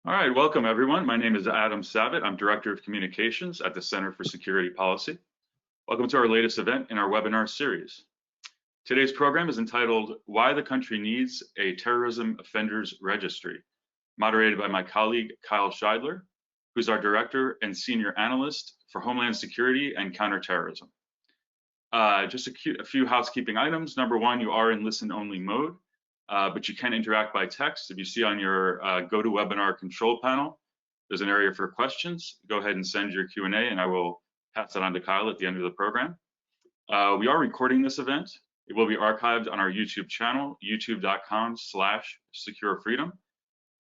All right, welcome everyone. My name is Adam Savitt. I'm Director of Communications at the Center for Security Policy. Welcome to our latest event in our webinar series. Today's program is entitled Why the Country Needs a Terrorism Offenders Registry, moderated by my colleague Kyle Scheidler, who's our Director and Senior Analyst for Homeland Security and Counterterrorism. Just a few housekeeping items. Number one, you are in listen-only mode. But you can interact by text. If you see on your GoToWebinar control panel, there's an area for questions. Go ahead and send your Q&A and I will pass that on to Kyle at the end of the program. We are recording this event. It will be archived on our YouTube channel, youtube.com/securefreedom.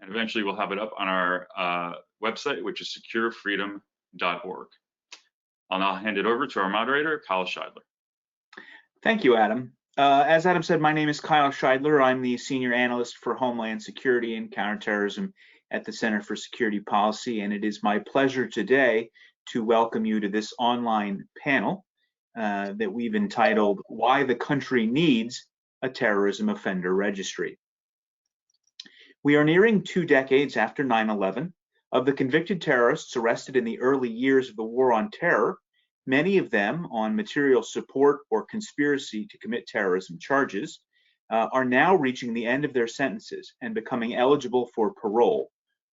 And eventually we'll have it up on our website, which is securefreedom.org. I'll now hand it over to our moderator, Kyle Scheidler. Thank you, Adam. As Adam said, my name is Kyle Scheidler. I'm the Senior Analyst for Homeland Security and Counterterrorism at the Center for Security Policy, and it is my pleasure today to welcome you to this online panel that we've entitled, Why the Country Needs a Terrorism Offender Registry. We are nearing 2 decades after 9/11. Of the convicted terrorists arrested in the early years of the War on Terror, many of them on material support or conspiracy to commit terrorism charges are now reaching the end of their sentences and becoming eligible for parole,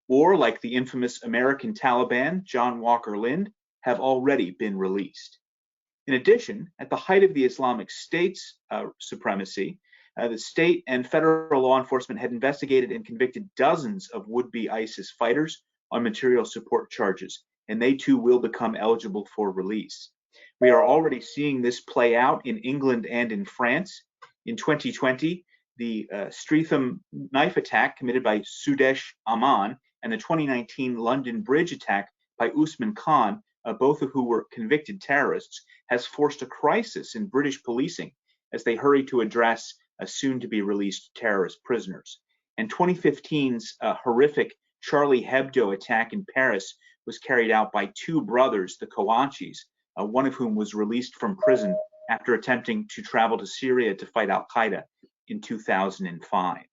or like the infamous American Taliban, John Walker Lind, have already been released. In addition, at the height of the Islamic State's supremacy, the state and federal law enforcement had investigated and convicted dozens of would-be ISIS fighters on material support charges, and they too will become eligible for release. We are already seeing this play out in England and in France. In 2020, the Streatham knife attack committed by Sudesh Aman and the 2019 London Bridge attack by Usman Khan, both of who were convicted terrorists, has forced a crisis in British policing as they hurry to address soon-to-be-released terrorist prisoners. And 2015's horrific Charlie Hebdo attack in Paris was carried out by 2 brothers, the Kouachis, one of whom was released from prison after attempting to travel to Syria to fight al-Qaeda in 2005.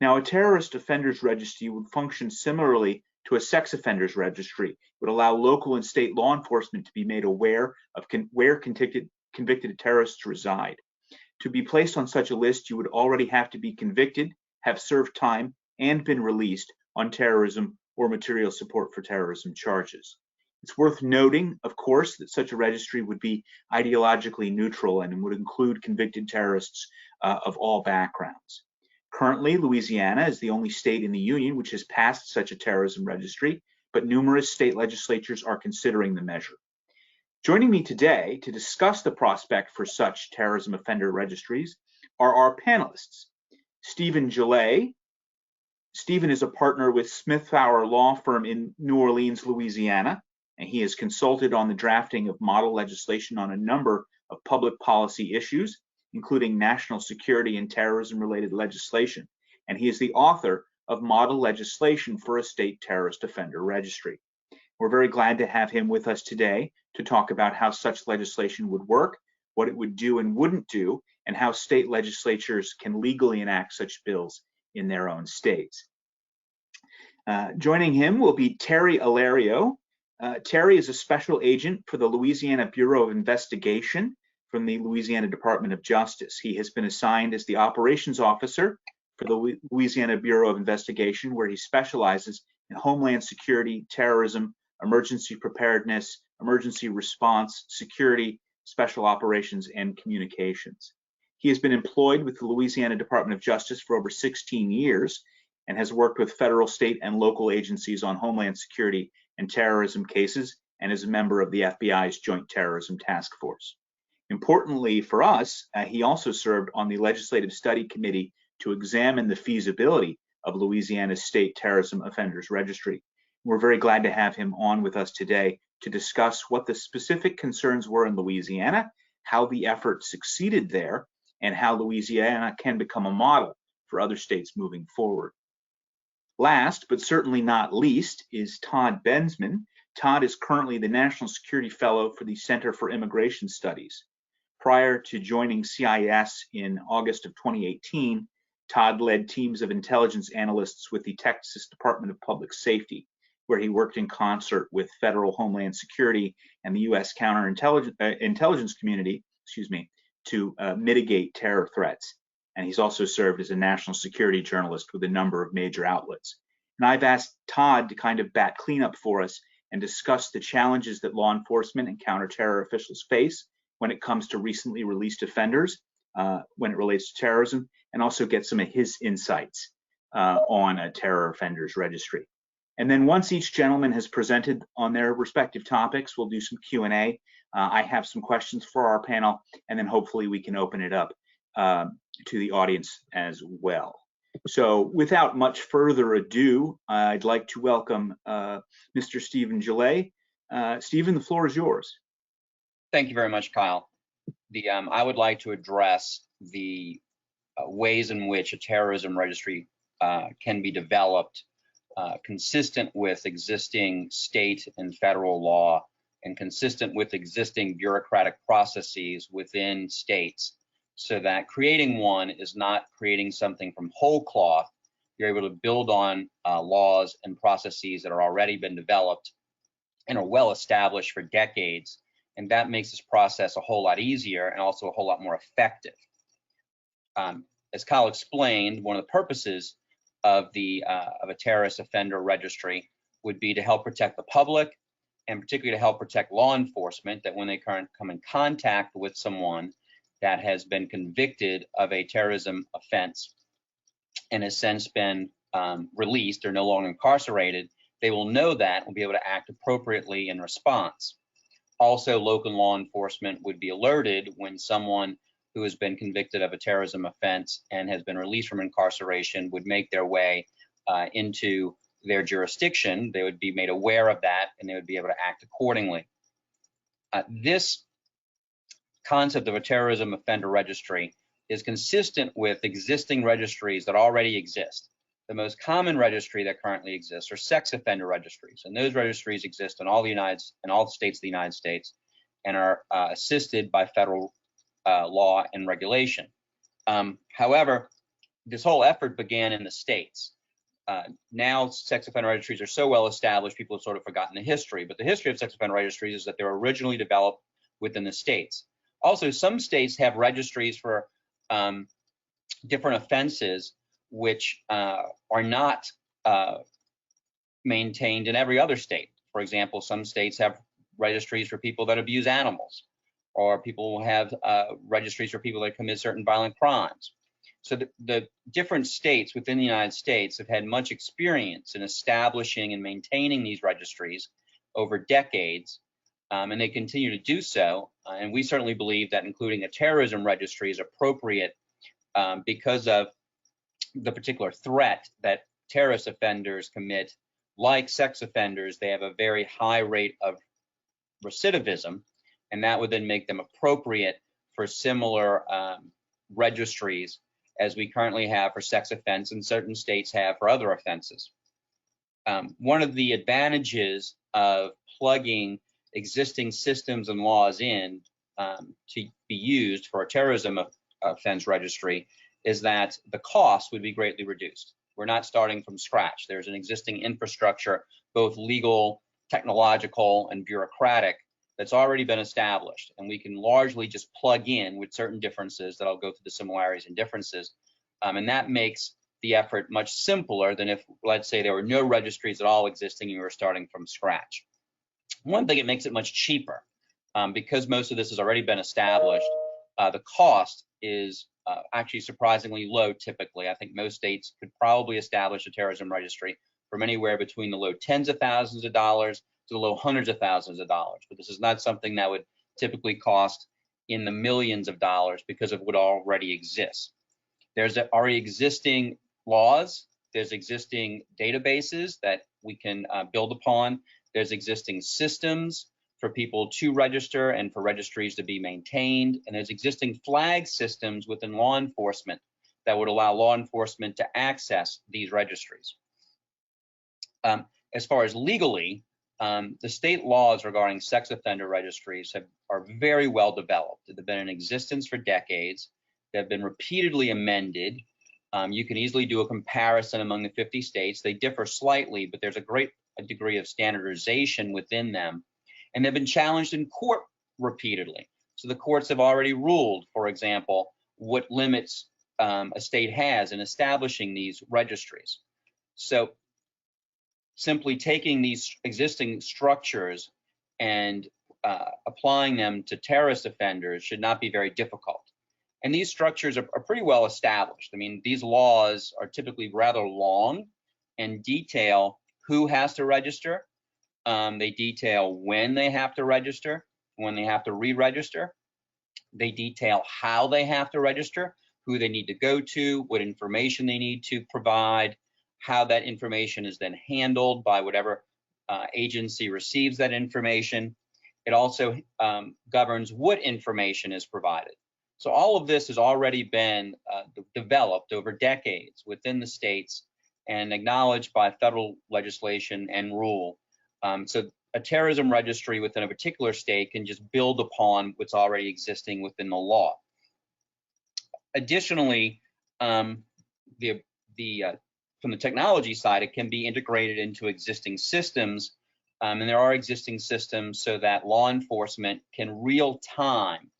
Now, a terrorist offenders registry would function similarly to a sex offenders registry. It would allow local and state law enforcement to be made aware of where convicted terrorists reside. To be placed on such a list, you would already have to be convicted, have served time, and been released on terrorism or material support for terrorism charges. It's worth noting, of course, that such a registry would be ideologically neutral and would include convicted terrorists of all backgrounds. Currently, Louisiana is the only state in the union which has passed such a terrorism registry, but numerous state legislatures are considering the measure. Joining me today to discuss the prospect for such terrorism offender registries are our panelists. Stephen Gillay. Stephen is a partner with Smith Fowler Law Firm in New Orleans, Louisiana, and he has consulted on the drafting of model legislation on a number of public policy issues, including national security and terrorism-related legislation. And he is the author of Model Legislation for a State Terrorist Offender Registry. We're very glad to have him with us today to talk about how such legislation would work, what it would do and wouldn't do, and how state legislatures can legally enact such bills in their own states. Joining him will be Terry Alario. Terry is a special agent for the Louisiana Bureau of Investigation from the Louisiana Department of Justice. He has been assigned as the operations officer for the Louisiana Bureau of Investigation, where he specializes in homeland security, terrorism, emergency preparedness, emergency response, security, special operations, and communications. He has been employed with the Louisiana Department of Justice for over 16 years and has worked with federal, state, and local agencies on homeland security and terrorism cases, and is a member of the FBI's Joint Terrorism Task Force. Importantly for us, he also served on the Legislative Study Committee to examine the feasibility of Louisiana's State Terrorism Offenders Registry. We're very glad to have him on with us today to discuss what the specific concerns were in Louisiana, how the effort succeeded there, and how Louisiana can become a model for other states moving forward. Last, but certainly not least, is Todd Benzemann. Todd is currently the National Security Fellow for the Center for Immigration Studies. Prior to joining CIS in August of 2018, Todd led teams of intelligence analysts with the Texas Department of Public Safety, where he worked in concert with federal Homeland Security and the U.S. intelligence community, to mitigate terror threats. And he's also served as a national security journalist with a number of major outlets. And I've asked Todd to kind of bat cleanup for us and discuss the challenges that law enforcement and counterterror officials face when it comes to recently released offenders, when it relates to terrorism, and also get some of his insights on a terror offenders registry. And then once each gentleman has presented on their respective topics, we'll do some Q&A. I have some questions for our panel, and then hopefully we can open it up to the audience as well. So without much further ado, I'd like to welcome Mr. Stephen Gillay. Stephen, the floor is yours. Thank you very much, Kyle. I would like to address the ways in which a terrorism registry can be developed consistent with existing state and federal law and consistent with existing bureaucratic processes within states, so that creating one is not creating something from whole cloth. You're able to build on laws and processes that are already been developed and are well established for decades, and that makes this process a whole lot easier and also a whole lot more effective. As Kyle explained, one of the purposes of a terrorist offender registry would be to help protect the public, and particularly to help protect law enforcement, that when they come in contact with someone that has been convicted of a terrorism offense and has since been released or no longer incarcerated, they will know that and will be able to act appropriately in response. Also, local law enforcement would be alerted when someone who has been convicted of a terrorism offense and has been released from incarceration would make their way into their jurisdiction. They would be made aware of that, and they would be able to act accordingly. This concept of a terrorism offender registry is consistent with existing registries that already exist. The most common registry that currently exists are sex offender registries, and those registries exist in all the states of the United States and are assisted by federal law and regulation. However, this whole effort began in the states. Now sex offender registries are so well established, people have sort of forgotten the history, but the history of sex offender registries is that they were originally developed within the states. Also, some states have registries for different offenses which are not maintained in every other state. For example, some states have registries for people that abuse animals, or people will have registries for people that commit certain violent crimes. So the different states within the United States have had much experience in establishing and maintaining these registries over decades, and they continue to do so. And we certainly believe that including a terrorism registry is appropriate because of the particular threat that terrorist offenders commit. Like sex offenders, they have a very high rate of recidivism, and that would then make them appropriate for similar registries as we currently have for sex offense and certain states have for other offenses. One of the advantages of plugging existing systems and laws in to be used for a terrorism offense registry is that the cost would be greatly reduced. We're not starting from scratch. There's an existing infrastructure, both legal, technological, and bureaucratic, that's already been established, and we can largely just plug in with certain differences that I'll go through the similarities and differences, and that makes the effort much simpler than if, let's say, there were no registries at all existing and you were starting from scratch. One thing, it makes it much cheaper because most of this has already been established. The cost is actually surprisingly low typically. I think most states could probably establish a terrorism registry from anywhere between the low tens of thousands of dollars to the low hundreds of thousands of dollars. But this is not something that would typically cost in the millions of dollars because of what already exists. There's already existing laws. There's existing databases that we can build upon. There's existing systems for people to register and for registries to be maintained. And there's existing flag systems within law enforcement that would allow law enforcement to access these registries. As far as legally, the state laws regarding sex offender registries are very well developed. They've been in existence for decades. They've been repeatedly amended You can easily do a comparison among the 50 states. They differ slightly, but there's a great degree of standardization within them. And they've been challenged in court repeatedly. So the courts have already ruled, for example, what limits a state has in establishing these registries. So simply taking these existing structures and applying them to terrorist offenders should not be very difficult. And these structures are pretty well established. I mean, these laws are typically rather long and detail who has to register. They detail when they have to register, when they have to re-register. They detail how they have to register, who they need to go to, what information they need to provide, how that information is then handled by whatever agency receives that information. It also governs what information is provided. So all of this has already been developed over decades within the states and acknowledged by federal legislation and rule. So a terrorism registry within a particular state can just build upon what's already existing within the law. Additionally, from the technology side, it can be integrated into existing systems, and there are existing systems so that law enforcement can real-time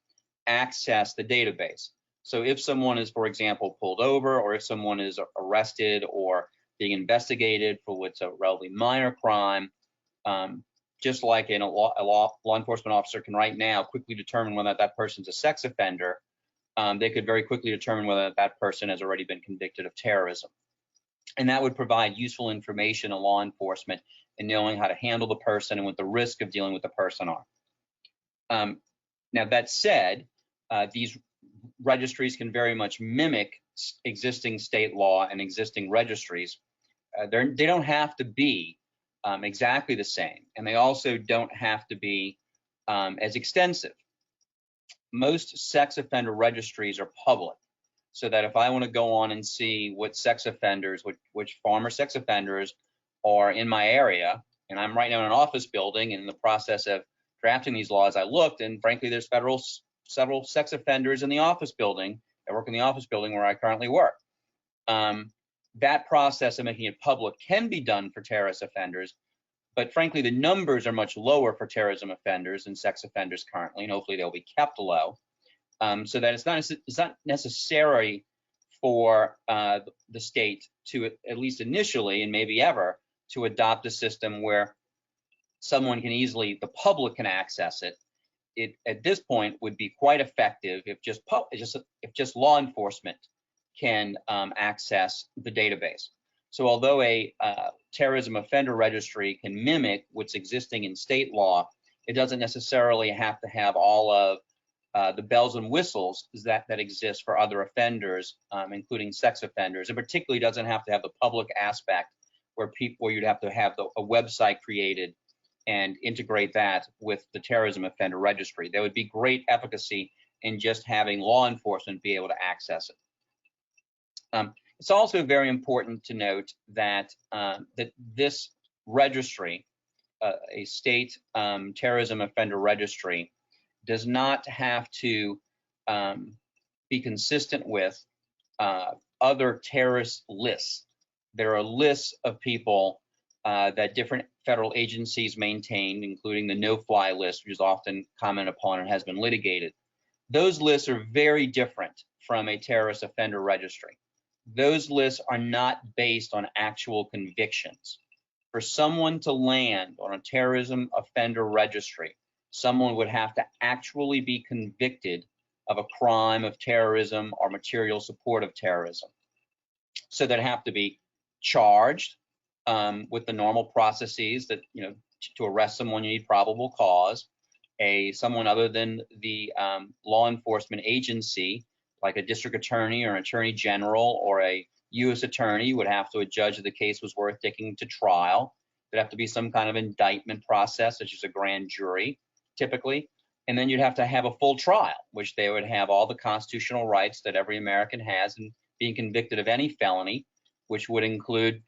access the database. So if someone is, for example, pulled over, or if someone is arrested or being investigated for what's a relatively minor crime, just like a law enforcement officer can right now quickly determine whether that person's a sex offender, they could very quickly determine whether that person has already been convicted of terrorism. And that would provide useful information to law enforcement in knowing how to handle the person and what the risk of dealing with the person are. Now, that said, these registries can very much mimic existing state law and existing registries. They don't have to be exactly the same, and they also don't have to be as extensive. Most sex offender registries are public, so that if I want to go on and see what sex offenders, which former sex offenders are in my area, and I'm right now in an office building, and in the process of drafting these laws, I looked, and frankly, there's several sex offenders in the office building that work in the office building where I currently work. That process of making it public can be done for terrorist offenders, but frankly, the numbers are much lower for terrorism offenders than sex offenders currently, and hopefully they'll be kept low, so that it's not necessary for the state to, at least initially and maybe ever, to adopt a system where someone can easily, the public can access it. It at this point would be quite effective if just law enforcement can access the database. So although a terrorism offender registry can mimic what's existing in state law, it doesn't necessarily have to have all of the bells and whistles that exist for other offenders, including sex offenders. It particularly doesn't have to have the public aspect where you'd have to have a website created and integrate that with the terrorism offender registry. There would be great efficacy in just having law enforcement be able to access it. It's also very important to note that that this registry, a state terrorism offender registry, does not have to be consistent with other terrorist lists. There are lists of people that different federal agencies maintain, including the no-fly list, which is often commented upon and has been litigated. Those lists are very different from a terrorist offender registry. Those lists are not based on actual convictions. For someone to land on a terrorism offender registry, someone would have to actually be convicted of a crime of terrorism or material support of terrorism. So they'd have to be charged with the normal processes that, to arrest someone, you need probable cause. Someone other than the law enforcement agency, like a district attorney or an attorney general or a U.S. attorney, would have to judge if the case was worth taking to trial. There'd have to be some kind of indictment process, such as a grand jury, typically. And then you'd have to have a full trial, which they would have all the constitutional rights that every American has in being convicted of any felony, which would include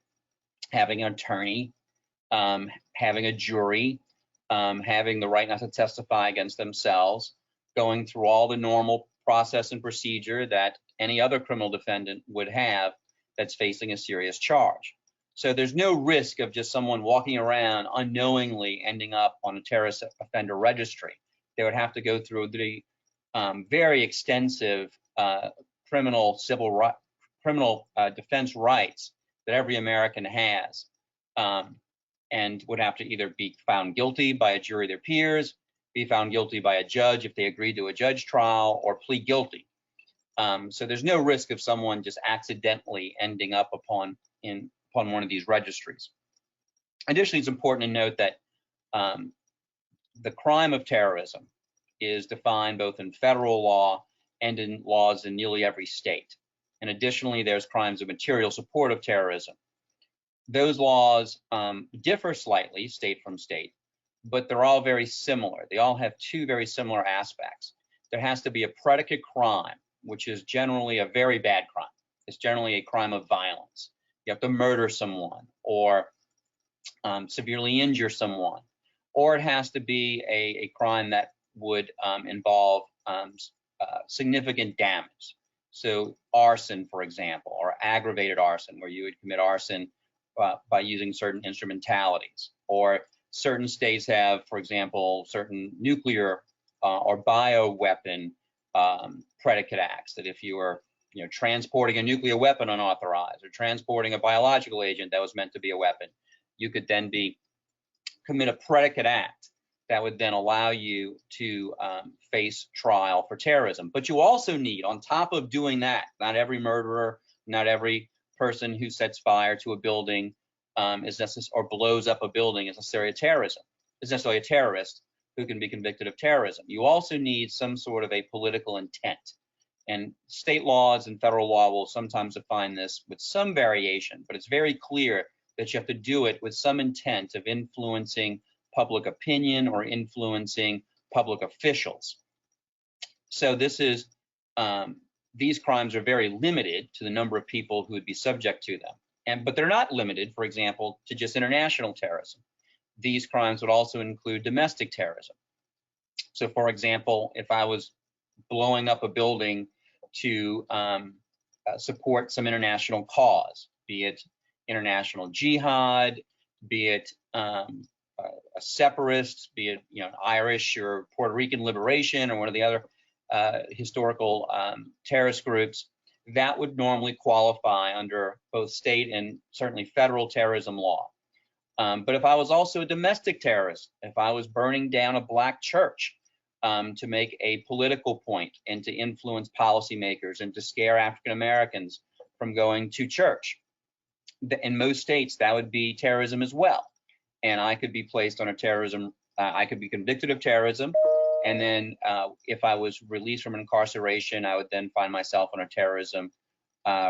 having an attorney, having a jury, having the right not to testify against themselves, going through all the normal process and procedure that any other criminal defendant would have that's facing a serious charge. So there's no risk of just someone walking around unknowingly ending up on a terrorist offender registry. They would have to go through the very extensive criminal defense rights that every American has, and would have to either be found guilty by a jury of their peers, be found guilty by a judge if they agreed to a judge trial, or plead guilty. So there's no risk of someone just accidentally ending up upon one of these registries. Additionally, it's important to note that the crime of terrorism is defined both in federal law and in laws in nearly every state. And additionally, there's crimes of material support of terrorism. Those laws differ slightly state from state, but they're all very similar. They all have two very similar aspects. There has to be a predicate crime, which is generally a very bad crime. It's generally a crime of violence. You have to murder someone or severely injure someone, or it has to be a crime that would involve significant damage. So arson, for example, or aggravated arson, where you would commit arson by using certain instrumentalities. Or certain states have, for example, certain nuclear or bioweapon predicate acts, that if you were transporting a nuclear weapon unauthorized or transporting a biological agent that was meant to be a weapon, you could then commit a predicate act that would then allow you to face trial for terrorism. But you also need, on top of doing that, not every murderer, not every person who sets fire to a building or blows up a building is necessarily a terrorist who can be convicted of terrorism. You also need some sort of a political intent. And state laws and federal law will sometimes define this with some variation, but it's very clear that you have to do it with some intent of influencing public opinion or influencing public officials. So this is, these crimes are very limited to the number of people who would be subject to them. But they're not limited, for example, to just international terrorism. These crimes would also include domestic terrorism. So for example, if I was blowing up a building to support some international cause, be it international jihad, be it a separatist, be it an Irish or Puerto Rican liberation or one of the other historical terrorist groups, that would normally qualify under both state and certainly federal terrorism law. But if I was also a domestic terrorist, if I was burning down a black church to make a political point and to influence policymakers and to scare African Americans from going to church, in most states that would be terrorism as well. And I could be placed on a terrorism, I could be convicted of terrorism. And then if I was released from incarceration, I would then find myself on a terrorism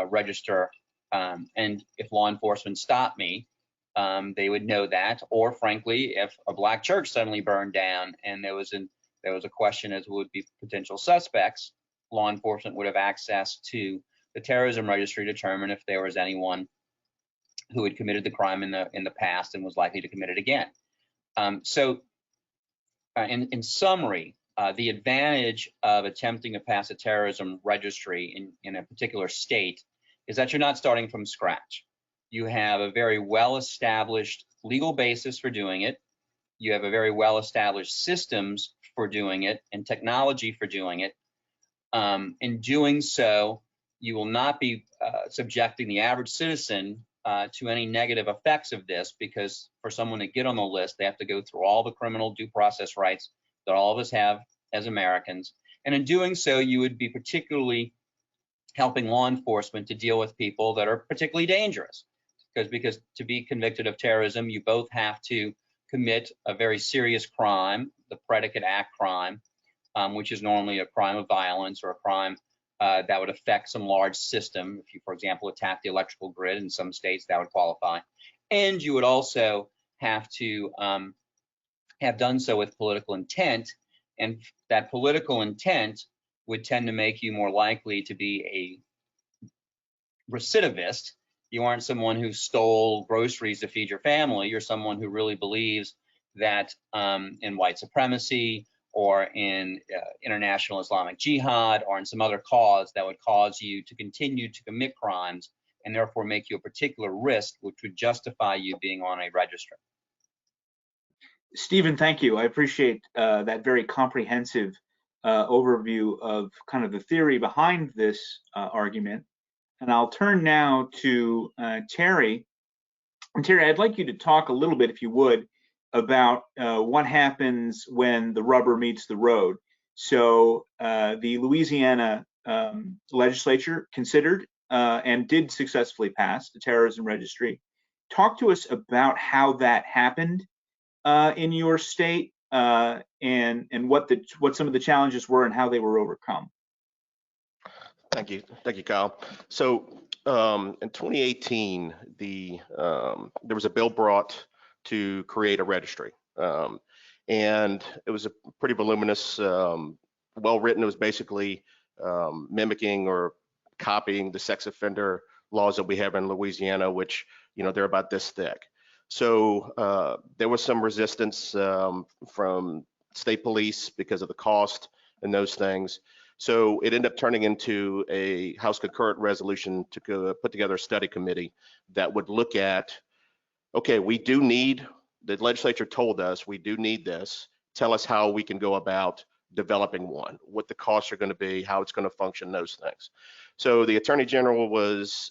register. And if law enforcement stopped me, they would know that. Or frankly, if a black church suddenly burned down and there was a question as who would be potential suspects, law enforcement would have access to the terrorism registry to determine if there was anyone who had committed the crime in the past and was likely to commit it again. In summary, the advantage of attempting to pass a terrorism registry in a particular state is that you're not starting from scratch. You have a very well-established legal basis for doing it. You have a very well-established systems for doing it and technology for doing it. In doing so, you will not be subjecting the average citizen to any negative effects of this, because for someone to get on the list, they have to go through all the criminal due process rights that all of us have as Americans. And in doing so, you would be particularly helping law enforcement to deal with people that are particularly dangerous. Because to be convicted of terrorism, you both have to commit a very serious crime, the Predicate Act crime, which is normally a crime of violence or a crime that would affect some large system. If you, for example, attack the electrical grid in some states, that would qualify. And you would also have to have done so with political intent. And that political intent would tend to make you more likely to be a recidivist. You aren't someone who stole groceries to feed your family. You're someone who really believes that in white supremacy or in international Islamic Jihad, or in some other cause that would cause you to continue to commit crimes and therefore make you a particular risk, which would justify you being on a registry. Stephen, thank you. I appreciate that very comprehensive overview of kind of the theory behind this argument. And I'll turn now to Terry. And Terry, I'd like you to talk a little bit, if you would, about what happens when the rubber meets the road. So the Louisiana legislature considered and did successfully pass the Terrorism Registry. Talk to us about how that happened in your state and what some of the challenges were and how they were overcome. Thank you, Kyle. So in 2018, there was a bill brought to create a registry, and it was a pretty voluminous, well written. It was basically mimicking or copying the sex offender laws that we have in Louisiana, which they're about this thick. So there was some resistance from state police because of the cost and those things. So it ended up turning into a House concurrent resolution to put together a study committee that would look at, okay, the legislature told us we do need this. Tell us how we can go about developing one, what the costs are going to be, how it's going to function, those things. So the Attorney General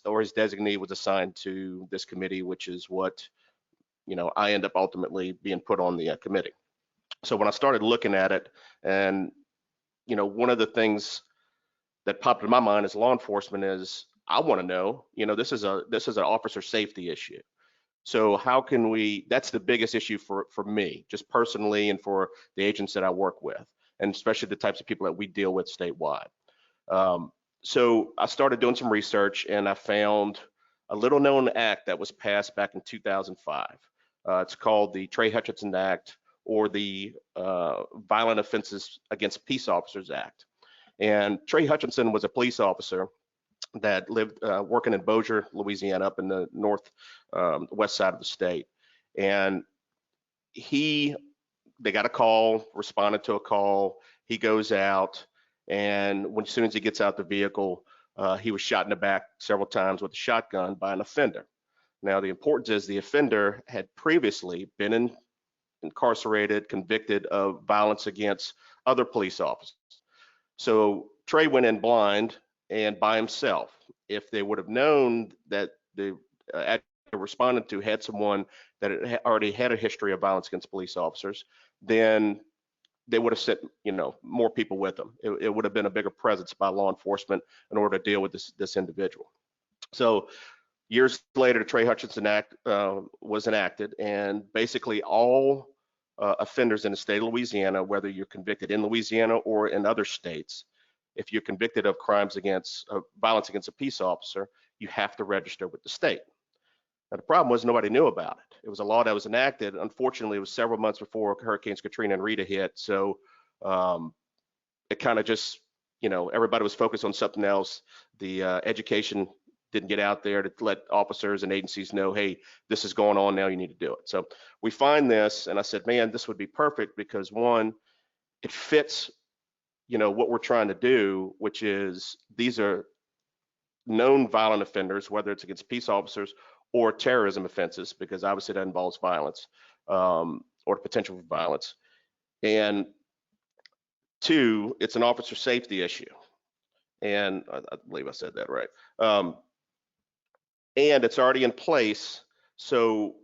or his designee was assigned to this committee, which is what, I end up ultimately being put on the committee. So when I started looking at it, and one of the things that popped in my mind as law enforcement is I want to know, this is an officer safety issue. So how can that's the biggest issue for me, just personally, and for the agents that I work with, and especially the types of people that we deal with statewide. So I started doing some research, and I found a little known act that was passed back in 2005. It's called the Trey Hutchinson Act, or the Violent Offenses Against Peace Officers Act. And Trey Hutchinson was a police officer that lived working in Bossier, Louisiana, up in the west side of the state. And they got a call, responded to a call. He goes out, and as soon as he gets out the vehicle, he was shot in the back several times with a shotgun by an offender. Now, the importance is the offender had previously been incarcerated, convicted of violence against other police officers. So Trey went in blind and by himself. If they would have known that the respondent to had someone that already had a history of violence against police officers, then they would have sent, more people with them. It would have been a bigger presence by law enforcement in order to deal with this individual. So years later, the Trey Hutchinson Act was enacted, and basically all offenders in the state of Louisiana, whether you're convicted in Louisiana or in other states, if you're convicted of crimes against violence against a peace officer, you have to register with the state. Now, the problem was nobody knew about it. It was a law that was enacted. Unfortunately, it was several months before Hurricanes Katrina and Rita hit. So it kind of just, everybody was focused on something else. The education didn't get out there to let officers and agencies know, hey, this is going on now, you need to do it. So we find this, and I said, man, this would be perfect because one, it fits, what we're trying to do, which is these are known violent offenders, whether it's against peace officers or terrorism offenses, because obviously that involves violence or potential for violence. And two, it's an officer safety issue. And I believe I said that right. And it's already in place, so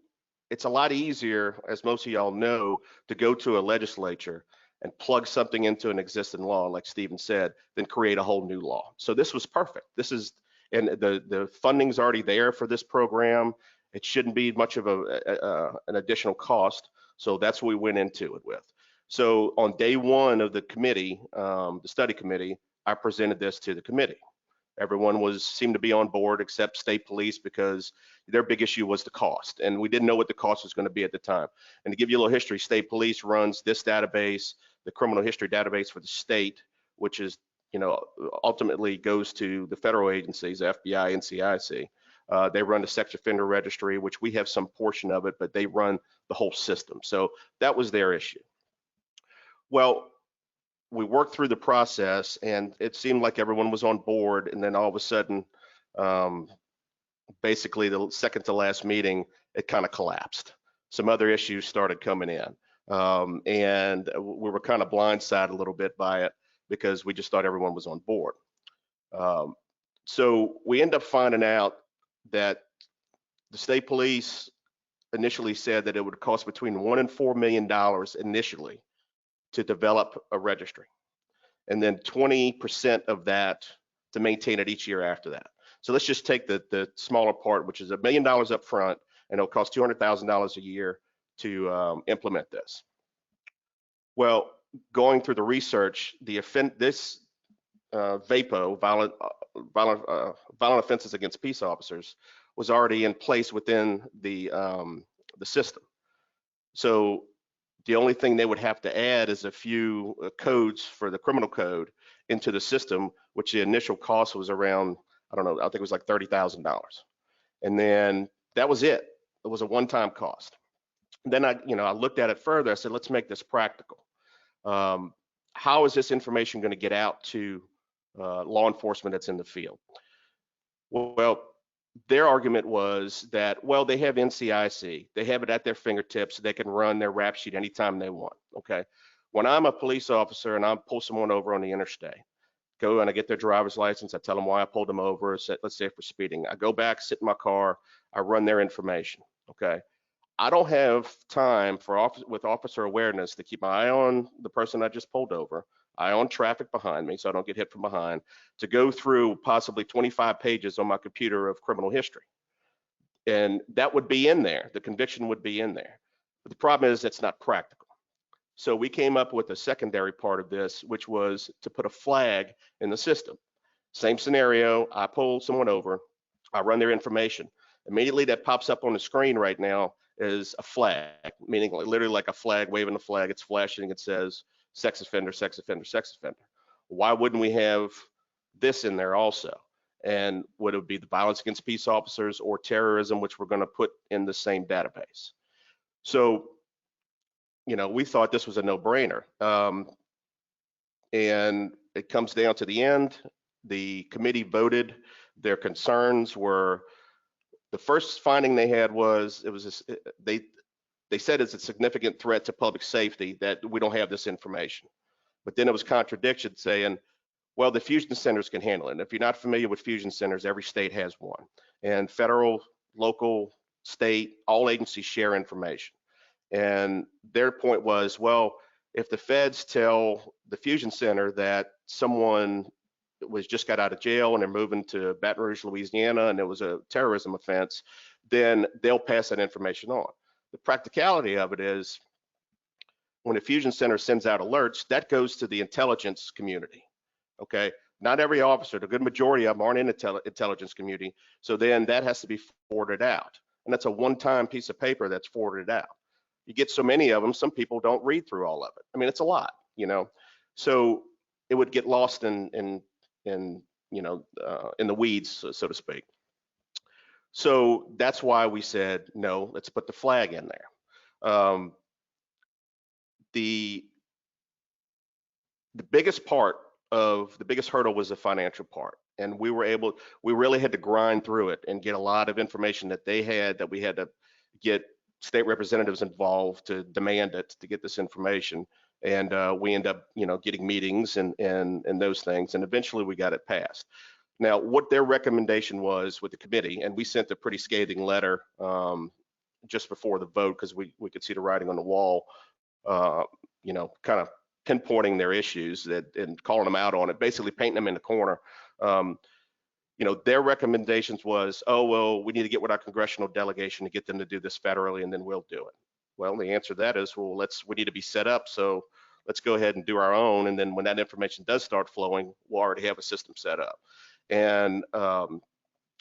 it's a lot easier, as most of y'all know, to go to a legislature and plug something into an existing law, like Stephen said, than create a whole new law. So this was perfect. And the funding's already there for this program. It shouldn't be much of an additional cost. So that's what we went into it with. So on day one of the committee, the study committee, I presented this to the committee. Everyone seemed to be on board except state police, because their big issue was the cost, and we didn't know what the cost was going to be at the time. And to give you a little history, state police runs this database, the criminal history database for the state, which is, ultimately goes to the federal agencies, FBI, NCIC. They run the sex offender registry, which we have some portion of it, but they run the whole system. So that was their issue. Well, we worked through the process, and it seemed like everyone was on board. And then all of a sudden, basically the second to last meeting, it kind of collapsed. Some other issues started coming in, and we were kind of blindsided a little bit by it because we just thought everyone was on board. So we end up finding out that the state police initially said that it would cost between $1 and $4 million initially to develop a registry, and then 20% of that to maintain it each year after that. So let's just take the smaller part, which is $1 million up front, and it'll cost $200,000 a year to implement this. Well, going through the research, this VAPO, violent offenses against peace officers, was already in place within the system. So the only thing they would have to add is a few codes for the criminal code into the system, which the initial cost was around, I don't know, I think it was like $30,000. And then that was it. It was a one-time cost. And then I looked at it further. I said, let's make this practical. How is this information going to get out to law enforcement that's in the field? Well, their argument was that, well, they have NCIC, they have it at their fingertips, they can run their rap sheet anytime they want. Okay, when I'm a police officer and I pull someone over on the interstate, go and I get their driver's license, I tell them why I pulled them over, let's say for speeding. I go back, sit in my car, I run their information. Okay, I don't have time with officer awareness to keep my eye on the person I just pulled over, eye on traffic behind me so I don't get hit from behind, to go through possibly 25 pages on my computer of criminal history. And that would be in there. The conviction would be in there. But the problem is it's not practical. So we came up with a secondary part of this, which was to put a flag in the system. Same scenario, I pull someone over, I run their information. Immediately that pops up on the screen right now is a flag, meaning literally like a flag, waving a flag, it's flashing, it says sex offender, sex offender, sex offender. Why wouldn't we have this in there also? And would it be the violence against peace officers or terrorism, which we're going to put in the same database? So, we thought this was a no-brainer. And it comes down to the end. The committee voted. Their concerns were, the first finding they had was they said it's a significant threat to public safety that we don't have this information. But then it was contradiction saying, well, the fusion centers can handle it. And if you're not familiar with fusion centers, every state has one. And federal, local, state, all agencies share information. And their point was, well, if the feds tell the fusion center that someone just got out of jail and they're moving to Baton Rouge, Louisiana, and it was a terrorism offense, then they'll pass that information on. The practicality of it is, when a fusion center sends out alerts, that goes to the intelligence community. Okay, not every officer, the good majority of them aren't in the intelligence community, so then that has to be forwarded out, and that's a one-time piece of paper that's forwarded out. You get so many of them, some people don't read through all of it. I mean, it's a lot, so it would get lost in the weeds, so to speak. So that's why we said, no, let's put the flag in there. The biggest hurdle was the financial part. And we really had to grind through it and get a lot of information that they had, that we had to get state representatives involved to demand it, to get this information. And we end up, getting meetings and those things. And eventually we got it passed. Now, what their recommendation was with the committee, and we sent a pretty scathing letter just before the vote, because we could see the writing on the wall, kind of pinpointing their issues and calling them out on it, basically painting them in the corner. Their recommendations was, oh, well, we need to get with our congressional delegation to get them to do this federally, and then we'll do it. Well, the answer to that is, well, we need to be set up, so let's go ahead and do our own, and then when that information does start flowing, we'll already have a system set up. And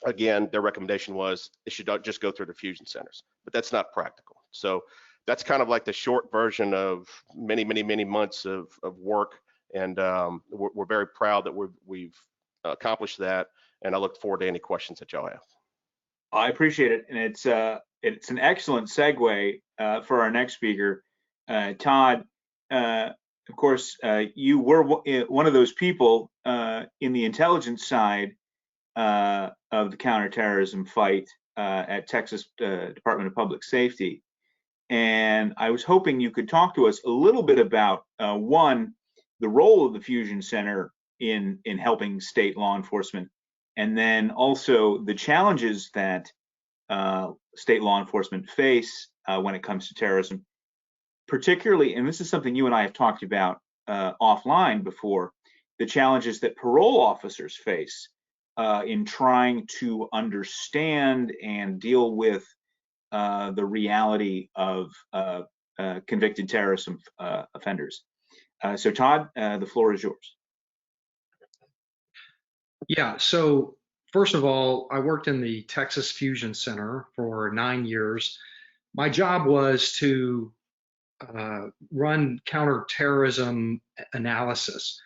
again, their recommendation was it should just go through the fusion centers, but that's not practical. So that's kind of like the short version of many, many, many months of work, and we're very proud that we've accomplished that, and I look forward to any questions that y'all have. I appreciate it, and it's an excellent segue for our next speaker, Todd. of course, you were one of those people in the intelligence side of the counterterrorism fight at Texas Department of Public Safety. And I was hoping you could talk to us a little bit about, one, the role of the Fusion Center in helping state law enforcement, and then also the challenges that state law enforcement face when it comes to terrorism, particularly, and this is something you and I have talked about offline before, the challenges that parole officers face in trying to understand and deal with the reality of convicted terrorism offenders. So Todd, the floor is yours. Yeah, so first of all, I worked in the Texas Fusion Center for 9 years. My job was to run counterterrorism analysis.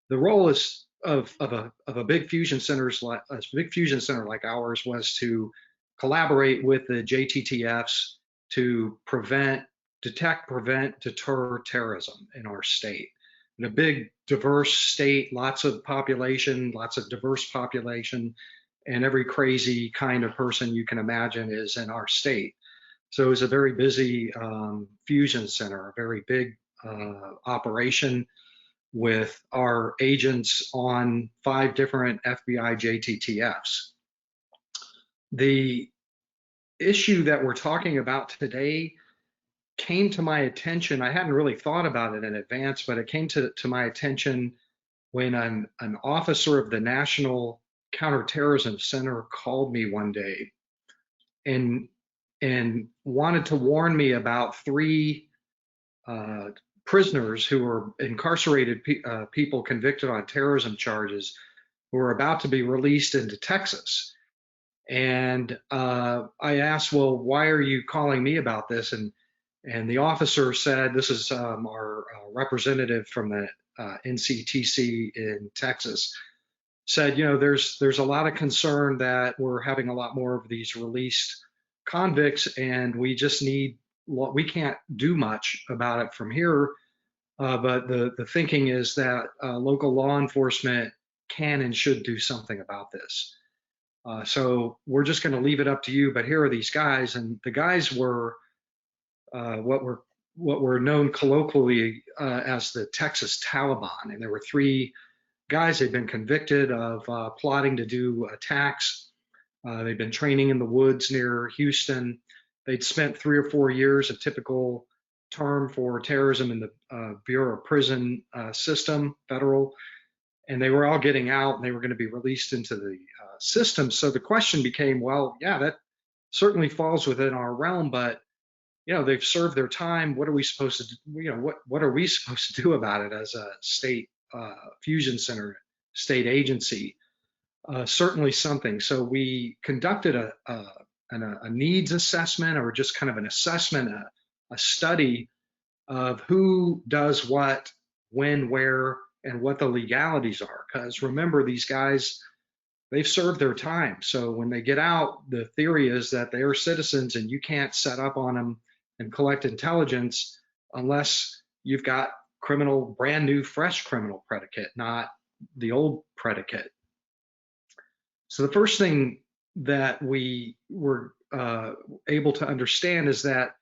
The role is of a big fusion center like ours was to collaborate with the JTTFs to detect, prevent, deter terrorism in our state. In a big, diverse state, lots of diverse population, and every crazy kind of person you can imagine is in our state. So it's a very busy fusion center, a very big operation with our agents on 5 different FBI JTTFs. The issue that we're talking about today came to my attention. I hadn't really thought about it in advance, but it came to my attention when an officer of the National Counterterrorism Center called me one day and wanted to warn me about 3 prisoners who were incarcerated people convicted on terrorism charges who were about to be released into Texas. And I asked, well, why are you calling me about this? And the officer said, this is our representative from the NCTC in Texas, said, there's a lot of concern that we're having a lot more of these released convicts, and we can't do much about it from here. But the thinking is that local law enforcement can and should do something about this. So we're just going to leave it up to you. But here are these guys, and the guys were what were known colloquially as the Texas Taliban, and there were 3 guys. They'd been convicted of plotting to do attacks. They'd been training in the woods near Houston. They'd spent 3 or 4 years, a typical term for terrorism in the Bureau of Prison system, federal, and they were all getting out and they were going to be released into the system. So the question became, well, yeah, that certainly falls within our realm, but they've served their time. What are we supposed to do? What are we supposed to do about it as a state fusion center, state agency? Certainly something. So we conducted a needs assessment, or just kind of an assessment, a study of who does what, when, where, and what the legalities are. Because remember, these guys, they've served their time. So when they get out, the theory is that they are citizens and you can't set up on them and collect intelligence unless you've got brand new, fresh criminal predicate, not the old predicate. So the first thing that we were able to understand is that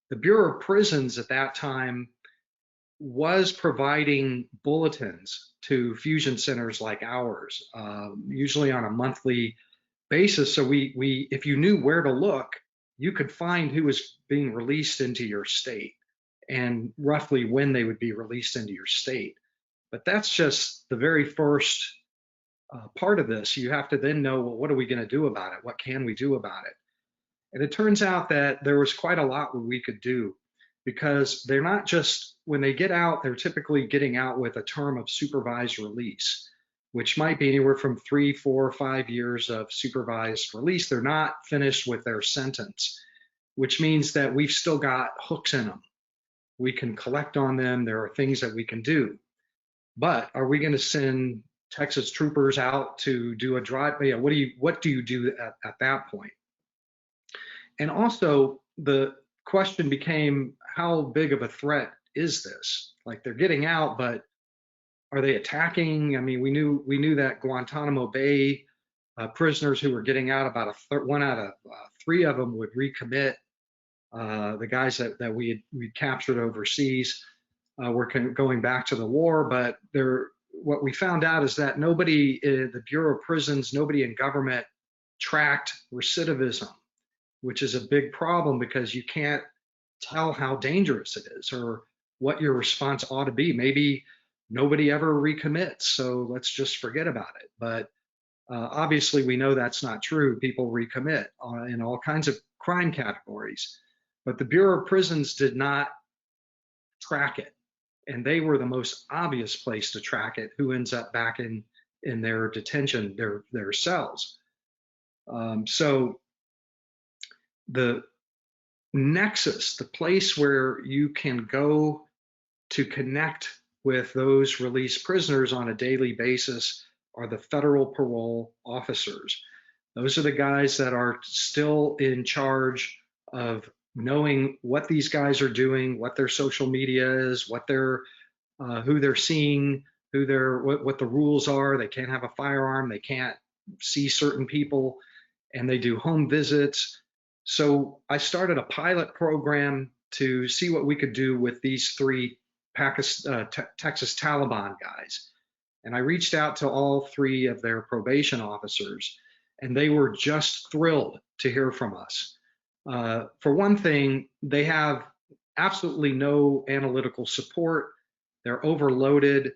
the Bureau of Prisons at that time was providing bulletins to fusion centers like ours, usually on a monthly basis. So if you knew where to look, you could find who was being released into your state and roughly when they would be released into your state. But that's just the very first part of this. You have to then know, well, what are we going to do about it? What can we do about it? And it turns out that there was quite a lot we could do, because they're not just, when they get out, they're typically getting out with a term of supervised release, which might be anywhere from 3, 4, 5 years of supervised release. They're not finished with their sentence, which means that we've still got hooks in them. We can collect on them. There are things that we can do. But are we going to send Texas troopers out to do a drive? What do you do at that point? And also the question became, how big of a threat is this? Like, they're getting out, but are they attacking? I mean, we knew that Guantanamo Bay prisoners who were getting out, about one out of three of them would recommit. The guys that we'd captured overseas were going back to the war, but what we found out is that nobody in the Bureau of Prisons, nobody in government tracked recidivism, which is a big problem because you can't tell how dangerous it is or what your response ought to be. Maybe nobody ever recommits, so let's just forget about it. But obviously, we know that's not true. People recommit in all kinds of crime categories. But the Bureau of Prisons did not track it. And they were the most obvious place to track it, who ends up back in their detention, their cells. So the nexus, the place where you can go to connect with those released prisoners on a daily basis, are the federal parole officers. Those are the guys that are still in charge of knowing what these guys are doing, what their social media is, what who they're seeing, what the rules are. They can't have a firearm, they can't see certain people, and they do home visits. So I started a pilot program to see what we could do with these three Texas Taliban guys. And I reached out to all three of their probation officers, and they were just thrilled to hear from us. For one thing, they have absolutely no analytical support. They're overloaded.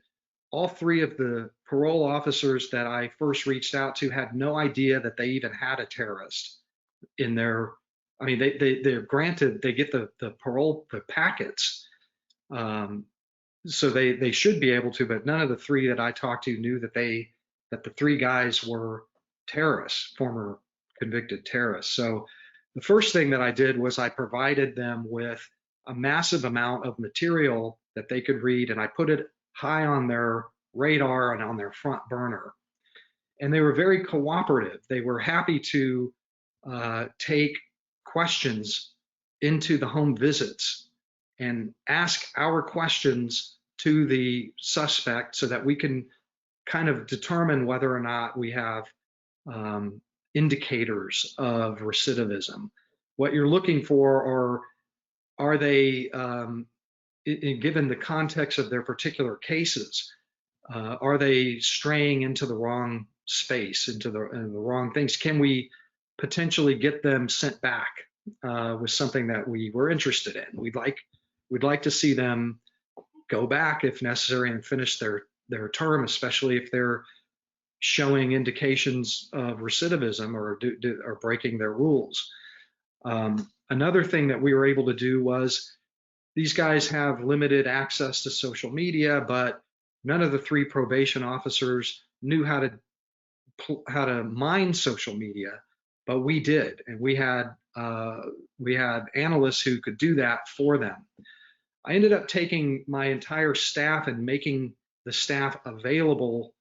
All three of the parole officers that I first reached out to had no idea that they even had a terrorist in their, I mean, they're granted, they get the parole, the packets. So they should be able to, but none of the three that I talked to knew that the three guys were terrorists, former convicted terrorists. So the first thing that I did was I provided them with a massive amount of material that they could read, and I put it high on their radar and on their front burner. And they were very cooperative. They were happy to take questions into the home visits and ask our questions to the suspect so that we can kind of determine whether or not we have indicators of recidivism. What you're looking for are they, given the context of their particular cases, are they straying into the wrong space, into the wrong things? Can we potentially get them sent back with something that we were interested in? We'd like to see them go back if necessary and finish their term, especially if they're showing indications of recidivism or breaking their rules. Another thing that we were able to do was, these guys have limited access to social media, but none of the three probation officers knew how to mine social media, but we did, and we had analysts who could do that for them. I ended up taking my entire staff and making the staff available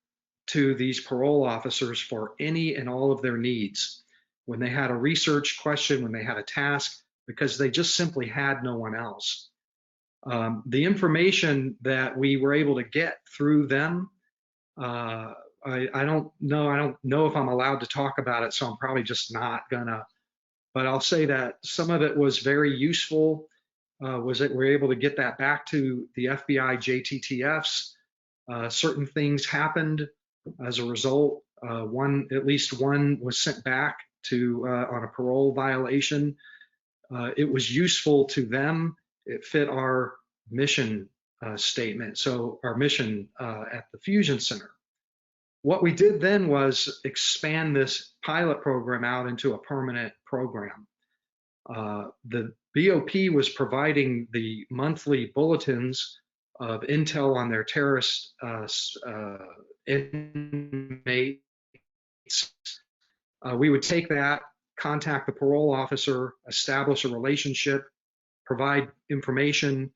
to these parole officers for any and all of their needs. When they had a research question, when they had a task, because they just simply had no one else. The information that we were able to get through them, I don't know if I'm allowed to talk about it, so I'm probably just not gonna. But I'll say that some of it was very useful. Was that we're able to get that back to the FBI JTTFs. Certain things happened as a result. At least one was sent back to on a parole violation. It was useful to them. It fit our mission statement. So our mission at the Fusion Center. What we did then was expand this pilot program out into a permanent program. The BOP was providing the monthly bulletins of intel on their terrorist inmates. We would take that, contact the parole officer, establish a relationship, provide information,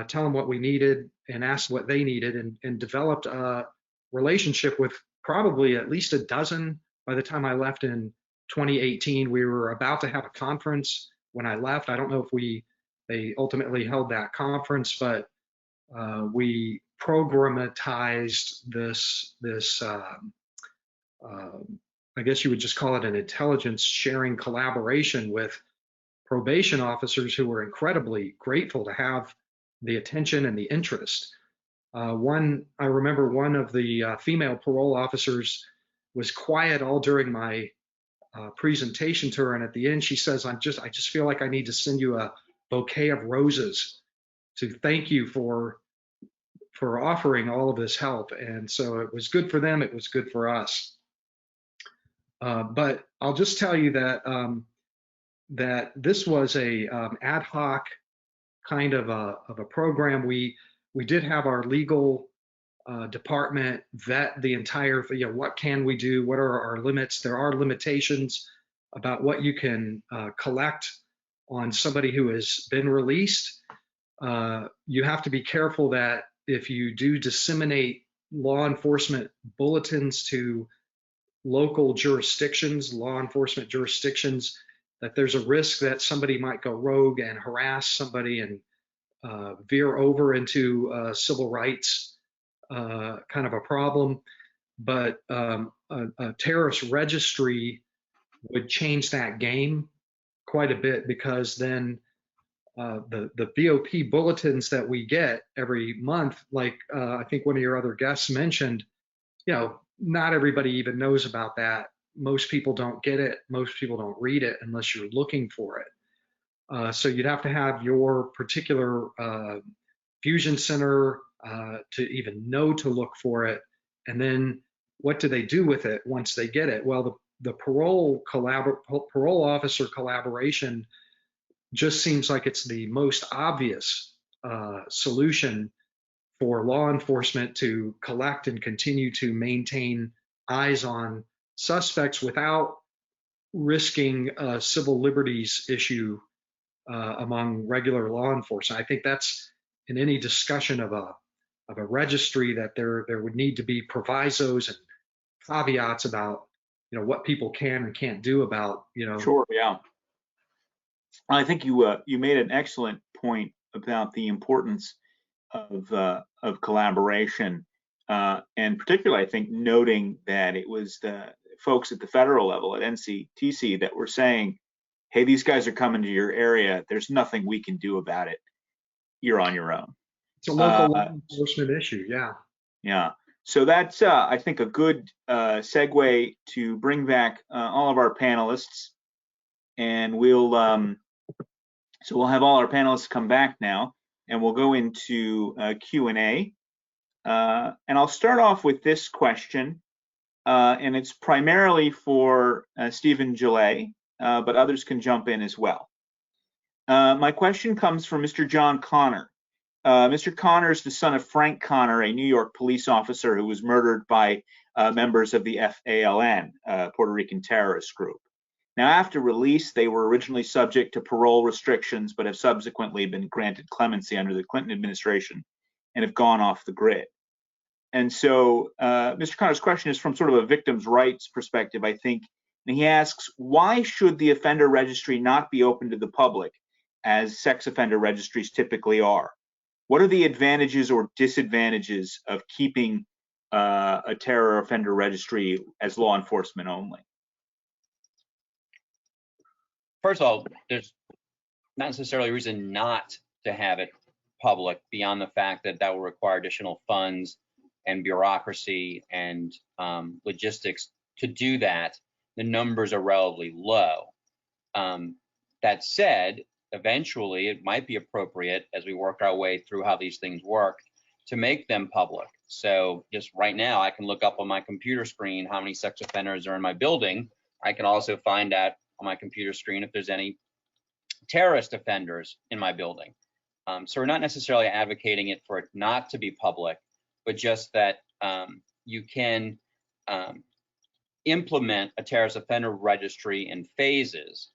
tell them what we needed, and ask what they needed, and developed a relationship with probably at least a dozen. By the time I left in 2018, we were about to have a conference when I left. I don't know if they ultimately held that conference, but we programatized this I guess you would just call it an intelligence sharing collaboration with probation officers who were incredibly grateful to have the attention and the interest. I remember one of the female parole officers was quiet all during my presentation to her, and at the end she says, I just feel like I need to send you a bouquet of roses to thank you for offering all of this help. And so it was good for them, it was good for us. But I'll just tell you that that this was a ad hoc kind of a program. We did have our legal department vet the entire, what can we do? What are our limits? There are limitations about what you can collect on somebody who has been released. You have to be careful that if you do disseminate law enforcement bulletins to local jurisdictions, law enforcement jurisdictions, that there's a risk that somebody might go rogue and harass somebody and veer over into civil rights kind of a problem. But a terrorist registry would change that game quite a bit, because then the BOP bulletins that we get every month, like I think one of your other guests mentioned, not everybody even knows about that. Most people don't get it. Most people don't read it unless you're looking for it. So you'd have to have your particular fusion center to even know to look for it. And then what do they do with it once they get it? Well, the parole officer collaboration just seems like it's the most obvious solution for law enforcement to collect and continue to maintain eyes on suspects without risking a civil liberties issue among regular law enforcement. I think that's in any discussion of a registry, that there would need to be provisos and caveats about what people can and can't do about Sure, yeah. I think you made an excellent point about the importance of collaboration, and particularly I think noting that it was the folks at the federal level at NCTC that were saying, hey, these guys are coming to your area, there's nothing we can do about it, you're on your own. It's a local law enforcement issue. Yeah, so that's I think a good segue to bring back all of our panelists, and we'll have all our panelists come back now, and we'll go into Q&A. And I'll start off with this question, and it's primarily for Stephen Gillay, but others can jump in as well. My question comes from Mr. John Connor. Mr. Connor is the son of Frank Connor, a New York police officer who was murdered by members of the FALN, Puerto Rican terrorist group. Now, after release, they were originally subject to parole restrictions, but have subsequently been granted clemency under the Clinton administration and have gone off the grid. And so Mr. Connor's question is from sort of a victim's rights perspective, I think. And he asks, why should the offender registry not be open to the public, as sex offender registries typically are? What are the advantages or disadvantages of keeping a terror offender registry as law enforcement only? First of all, there's not necessarily a reason not to have it public, beyond the fact that that will require additional funds and bureaucracy and logistics to do that. The numbers are relatively low. That said, eventually it might be appropriate, as we work our way through how these things work, to make them public. So just right now, I can look up on my computer screen how many sex offenders are in my building. I can also find out on my computer screen if there's any terrorist offenders in my building. So we're not necessarily advocating it for it not to be public, but just that you can implement a terrorist offender registry in phases,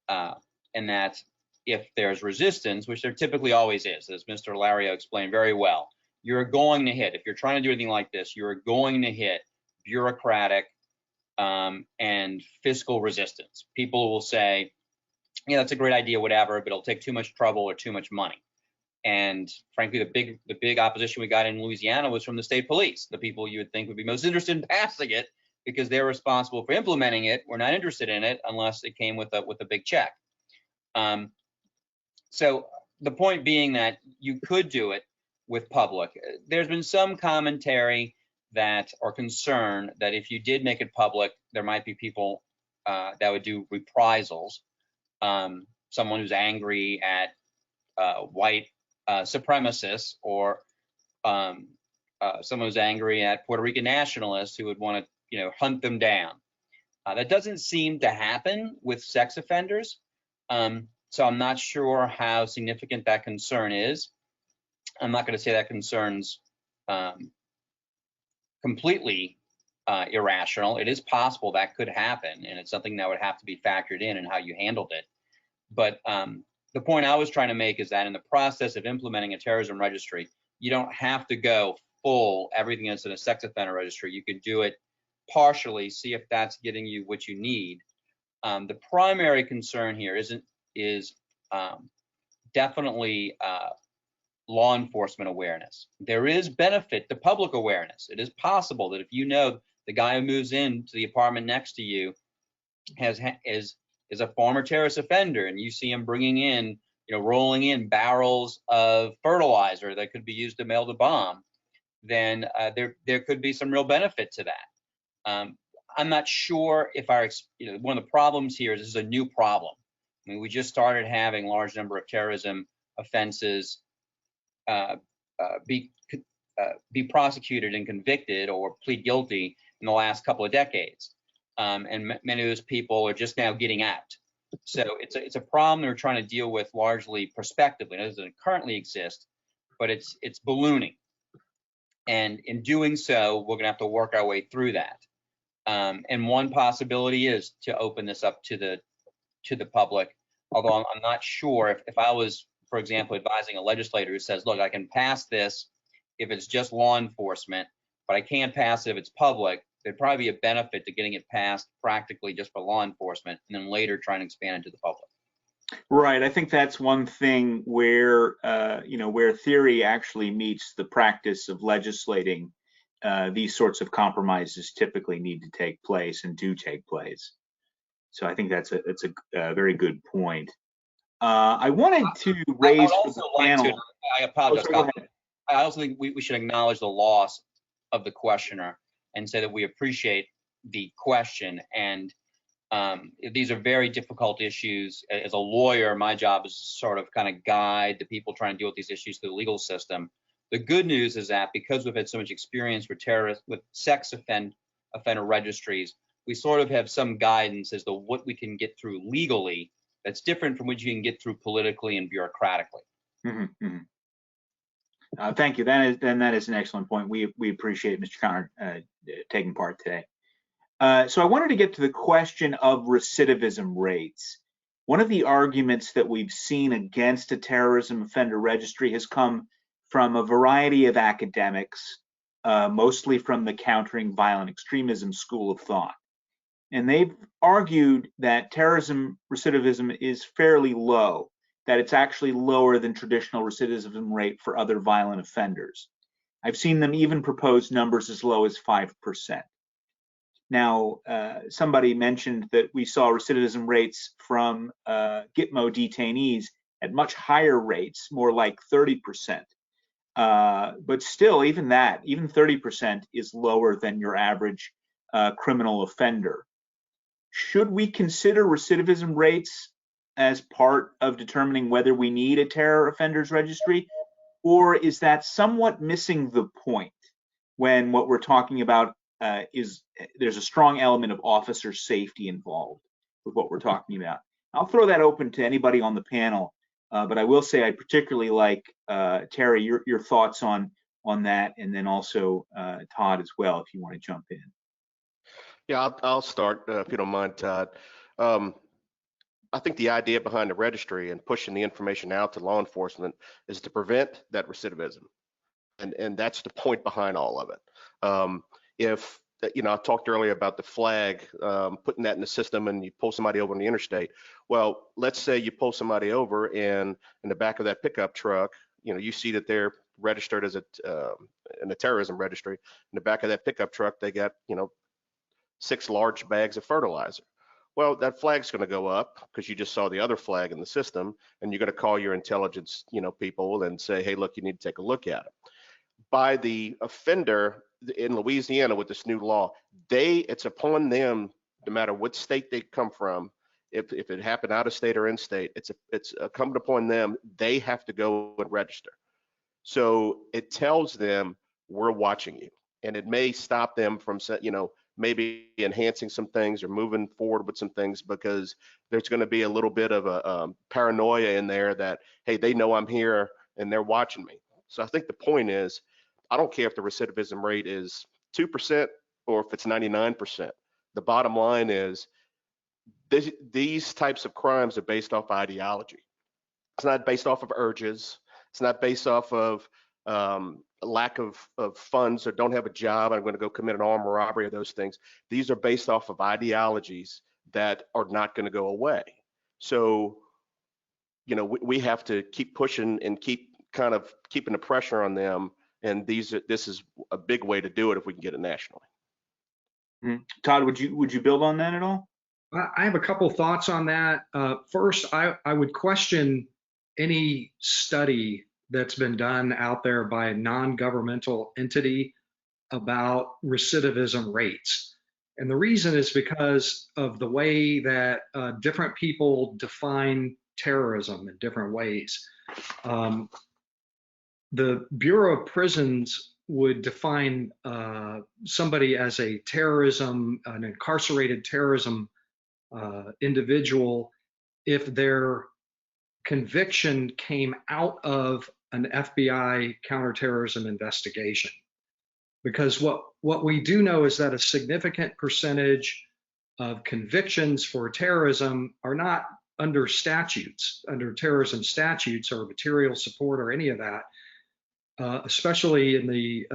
and that if there's resistance, which there typically always is, as Mr. Lario explained very well, you're going to hit, if you're trying to do anything like this, you're going to hit bureaucratic and fiscal resistance. People will say, yeah, that's a great idea, whatever, but it'll take too much trouble or too much money. And frankly, the big opposition we got in Louisiana was from the state police, the people you would think would be most interested in passing it because they're responsible for implementing it. We're not interested in it unless it came with a big check. So the point being that you could do it with public. There's been some commentary that or concern that if you did make it public, there might be people that would do reprisals. Someone who's angry at white supremacists, or someone who's angry at Puerto Rican nationalists who would want to, hunt them down. That doesn't seem to happen with sex offenders. So I'm not sure how significant that concern is. I'm not going to say that concern's completely irrational. It is possible that could happen, and it's something that would have to be factored in how you handled it. But the point I was trying to make is that in the process of implementing a terrorism registry, you don't have to go full everything that's in a sex offender registry. You could do it partially, see if that's getting you what you need. The primary concern here is definitely law enforcement awareness. There is benefit to public awareness. It is possible that if you know the guy who moves into the apartment next to you is a former terrorist offender, and you see him bringing in, rolling in barrels of fertilizer that could be used to melt a bomb, then there could be some real benefit to that. I'm not sure if one of the problems here is this is a new problem. I mean, we just started having a large number of terrorism offenses be prosecuted and convicted or plead guilty in the last couple of decades. And many of those people are just now getting out. So it's a problem they're trying to deal with largely prospectively. It doesn't currently exist, but it's ballooning. And in doing so, we're going to have to work our way through that. And one possibility is to open this up to the public. Although I'm not sure if I was, for example, advising a legislator who says, look, I can pass this if it's just law enforcement, but I can't pass it if it's public. There'd probably be a benefit to getting it passed practically just for law enforcement, and then later trying to expand it to the public. Right. I think that's one thing where, where theory actually meets the practice of legislating. These sorts of compromises typically need to take place and do take place. So I think it's a very good point. I wanted to raise for the panel. I apologize, Scott. I also think we should acknowledge the loss of the questioner and say that we appreciate the question. And these are very difficult issues. As a lawyer, my job is to sort of kind of guide the people trying to deal with these issues through the legal system. The good news is that because we've had so much experience with sex offender registries, we sort of have some guidance as to what we can get through legally that's different from what you can get through politically and bureaucratically. Mm-hmm, mm-hmm. Thank you. That is an excellent point. We appreciate Mr. Connor taking part today. So I wanted to get to the question of recidivism rates. One of the arguments that we've seen against a terrorism offender registry has come from a variety of academics, mostly from the Countering Violent Extremism school of thought. And they've argued that terrorism recidivism is fairly low, that it's actually lower than traditional recidivism rate for other violent offenders. I've seen them even propose numbers as low as 5%. Now, somebody mentioned that we saw recidivism rates from Gitmo detainees at much higher rates, more like 30%. But still, even 30% is lower than your average criminal offender. Should we consider recidivism rates as part of determining whether we need a terror offenders registry, or is that somewhat missing the point when what we're talking about is there's a strong element of officer safety involved with what we're talking about? I'll throw that open to anybody on the panel, but I will say I particularly like, Terry, your thoughts on that, and then also Todd as well, if you want to jump in. Yeah, I'll start if you don't mind, Todd. I think the idea behind the registry and pushing the information out to law enforcement is to prevent that recidivism. And that's the point behind all of it. If, I talked earlier about the flag, putting that in the system and you pull somebody over on the interstate. Well, let's say you pull somebody over and in the back of that pickup truck, you see that they're registered as in the terrorism registry. In the back of that pickup truck, they got 6 large bags of fertilizer. Well, that flag's going to go up because you just saw the other flag in the system, and you're going to call your intelligence, people and say, hey, look, you need to take a look at it. By the offender in Louisiana with this new law, it's upon them, no matter what state they come from, if it happened out of state or in state, it's incumbent upon them. They have to go and register. So it tells them we're watching you, and it may stop them from, maybe enhancing some things or moving forward with some things, because there's going to be a little bit of a paranoia in there that, hey, they know I'm here and they're watching me. So I think the point is, I don't care if the recidivism rate is 2% or if it's 99%. The bottom line is these types of crimes are based off ideology. It's not based off of urges. It's not based off of lack of funds or don't have a job. I'm going to go commit an armed robbery or those things. These are based off of ideologies that are not going to go away. So, we have to keep pushing and keep kind of keeping the pressure on them. And this is a big way to do it if we can get it nationally. Mm-hmm. Todd, would you build on that at all? I have a couple thoughts on that. First, I would question any study that's been done out there by a non-governmental entity about recidivism rates. And the reason is because of the way that different people define terrorism in different ways. The Bureau of Prisons would define somebody as an incarcerated terrorism individual if their conviction came out of an FBI counterterrorism investigation. Because what we do know is that a significant percentage of convictions for terrorism are not under terrorism statutes or material support or any of that, especially in the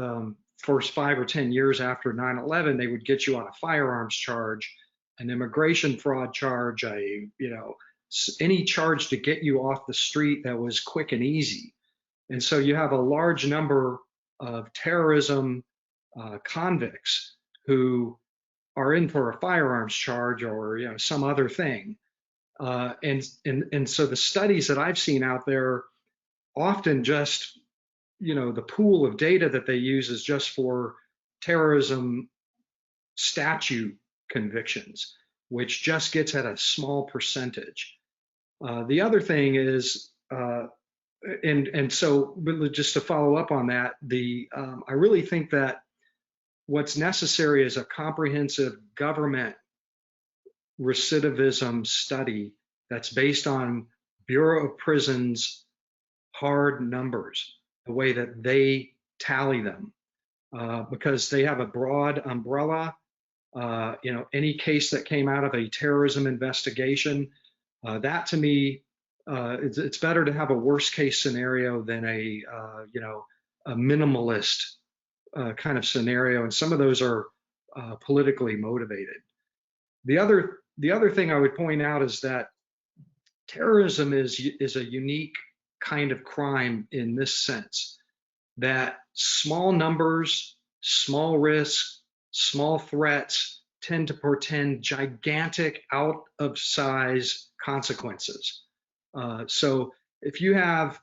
first 5 or 10 years after 9/11, they would get you on a firearms charge, an immigration fraud charge, any charge to get you off the street that was quick and easy. And so you have a large number of terrorism convicts who are in for a firearms charge or some other thing. And so the studies that I've seen out there often just, the pool of data that they use is just for terrorism statute convictions, which just gets at a small percentage. The other thing is, and so just to follow up on that, I really think that what's necessary is a comprehensive government recidivism study that's based on Bureau of Prisons hard numbers, the way that they tally them, because they have a broad umbrella. Any case that came out of a terrorism investigation, that to me, it's better to have a worst case scenario than a minimalist kind of scenario, and some of those are politically motivated. The other thing I would point out is that terrorism is a unique kind of crime in this sense, that small numbers, small risks, small threats tend to portend gigantic out of size consequences. So if you have,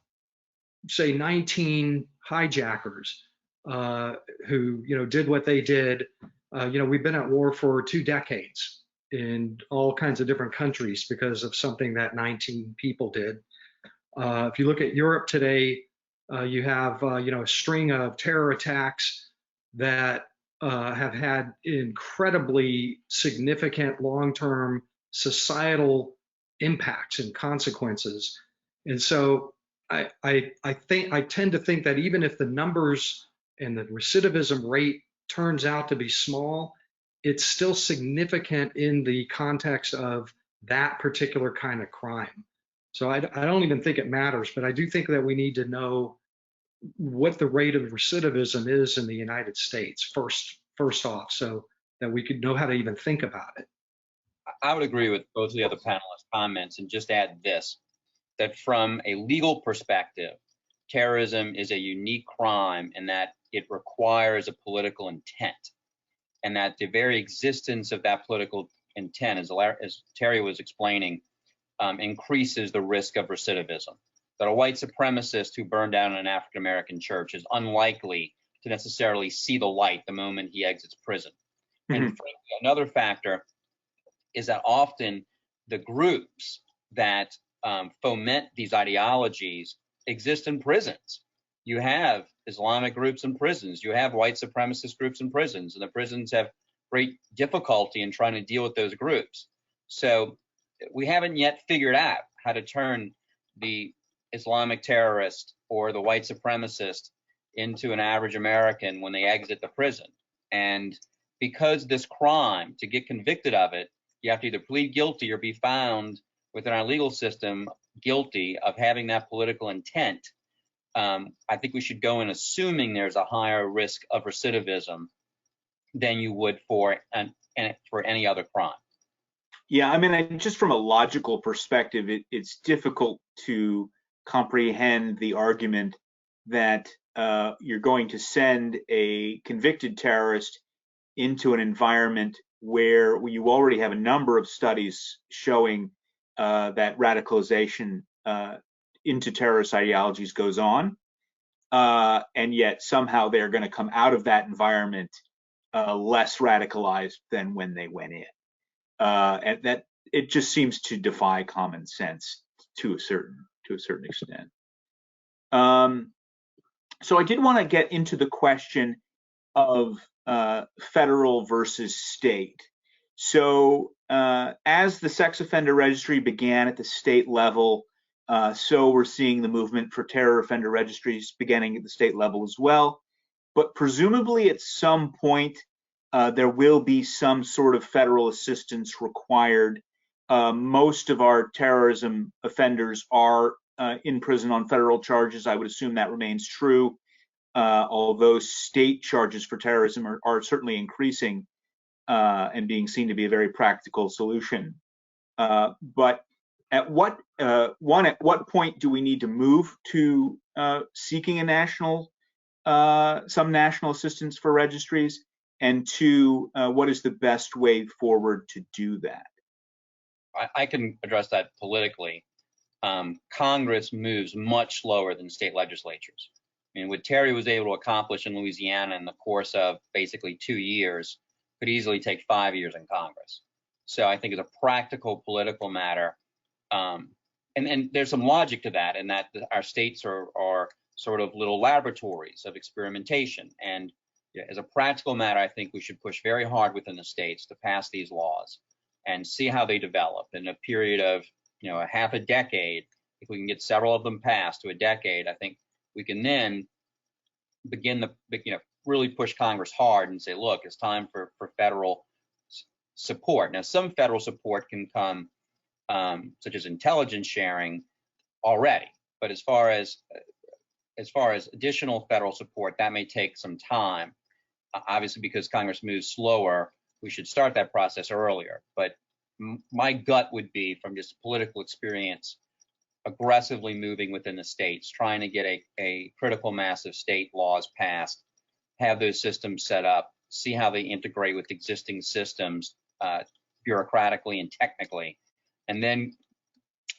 say, 19 hijackers who did what they did, we've been at war for 2 decades in all kinds of different countries because of something that 19 people did. If you look at Europe today, you have a string of terror attacks that have had incredibly significant long-term societal impacts and consequences. And so I tend to think that even if the numbers and the recidivism rate turns out to be small, it's still significant in the context of that particular kind of crime. So I don't even think it matters, but I do think that we need to know what the rate of recidivism is in the United States first off, so that we could know how to even think about it. I would agree with both of the other panelists' comments and just add this, that from a legal perspective, terrorism is a unique crime in that it requires a political intent, and that the very existence of that political intent, as Terry was explaining, increases the risk of recidivism. That a white supremacist who burned down an African-American church is unlikely to necessarily see the light the moment he exits prison. And frankly, another factor is that often the groups that foment these ideologies exist in prisons. You have Islamic groups in prisons, you have white supremacist groups in prisons, and the prisons have great difficulty in trying to deal with those groups. So we haven't yet figured out how to turn the Islamic terrorist or the white supremacist into an average American when they exit the prison. And because this crime, to get convicted of it, you have to either plead guilty or be found within our legal system guilty of having that political intent. I think we should go in assuming there's a higher risk of recidivism than you would for any other crime. Yeah, I mean, just from a logical perspective, it's difficult to comprehend the argument that you're going to send a convicted terrorist into an environment where you already have a number of studies showing that radicalization into terrorist ideologies goes on, and yet somehow they're going to come out of that environment less radicalized than when they went in. And that it just seems to defy common sense to a certain extent. So I did want to get into the question of federal versus state. So as the sex offender registry began at the state level, so we're seeing the movement for terror offender registries beginning at the state level as well. But presumably at some point, there will be some sort of federal assistance required. Most of our terrorism offenders are in prison on federal charges. I would assume that remains true, although state charges for terrorism are certainly increasing and being seen to be a very practical solution. But at what point do we need to move to seeking some national assistance for registries? And two, what is the best way forward to do that? I can address that politically. Congress moves much slower than state legislatures. I mean, what Terry was able to accomplish in Louisiana in the course of basically 2 years could easily take 5 years in Congress. So I think it's a practical political matter. And there's some logic to that, in that our states are sort of little laboratories of experimentation. And as a practical matter, I think we should push very hard within the states to pass these laws and see how they develop in a period of, a half a decade. If we can get several of them passed to a decade, I think we can then begin really push Congress hard and say, look, it's time for federal support. Now, some federal support can come, such as intelligence sharing already, but as far as additional federal support, that may take some time. Obviously, because Congress moves slower, we should start that process earlier. But my gut would be, from just political experience, aggressively moving within the states, trying to get a critical mass of state laws passed, have those systems set up, see how they integrate with existing systems bureaucratically and technically, and then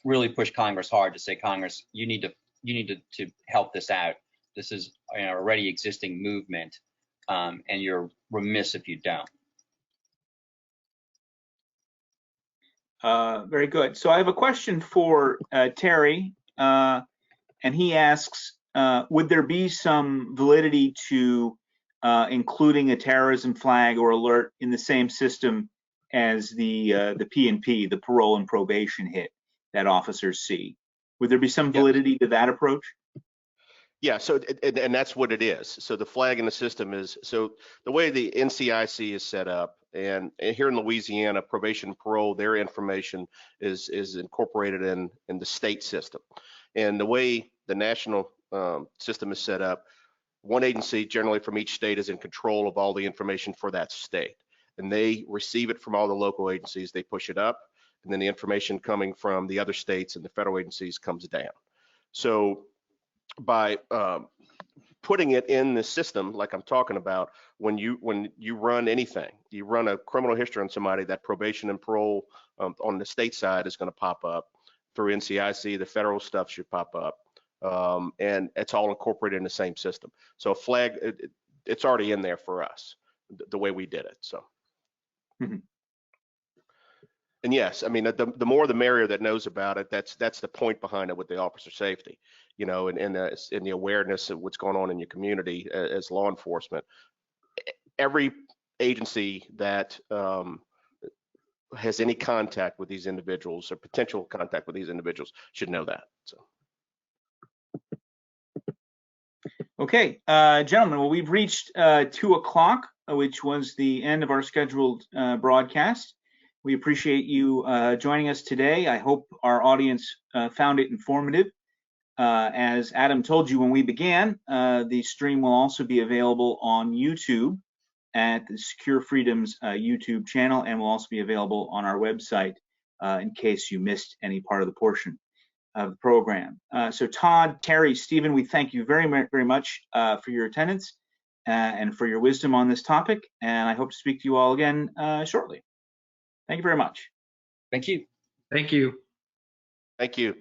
really push Congress hard to say, Congress, you need to help this out. This is an already existing movement, and you're remiss if you don't. Very good. So I have a question for Terry, and he asks, would there be some validity to including a terrorism flag or alert in the same system as the P&P, the parole and probation hit that officers see? Would there be some validity to that approach? Yeah, so and that's what it is. So the flag in the system is, so the way the NCIC is set up, and here in Louisiana, probation and parole, their information is incorporated in the state system. And the way the national system is set up, one agency generally from each state is in control of all the information for that state. And they receive it from all the local agencies, they push it up, and then the information coming from the other states and the federal agencies comes down. So by putting it in the system, like I'm talking about, when you run anything, you run a criminal history on somebody, that probation and parole on the state side is going to pop up through NCIC. The federal stuff should pop up, and it's all incorporated in the same system. So a flag, it's already in there for us, the way we did it. So. Mm-hmm. And yes, I mean, the more the merrier that knows about it. That's the point behind it with the officer safety, you know, and in the awareness of what's going on in your community as law enforcement. Every agency that has any contact with these individuals or potential contact with these individuals should know that. So. Okay, gentlemen, well, we've reached 2 o'clock, which was the end of our scheduled broadcast. We appreciate you joining us today. I hope our audience found it informative. As Adam told you when we began, the stream will also be available on YouTube at the Secure Freedoms YouTube channel, and will also be available on our website in case you missed any part of the portion of the program. So Todd, Terry, Stephen, we thank you very much for your attendance and for your wisdom on this topic, and I hope to speak to you all again shortly. Thank you very much. Thank you. Thank you. Thank you.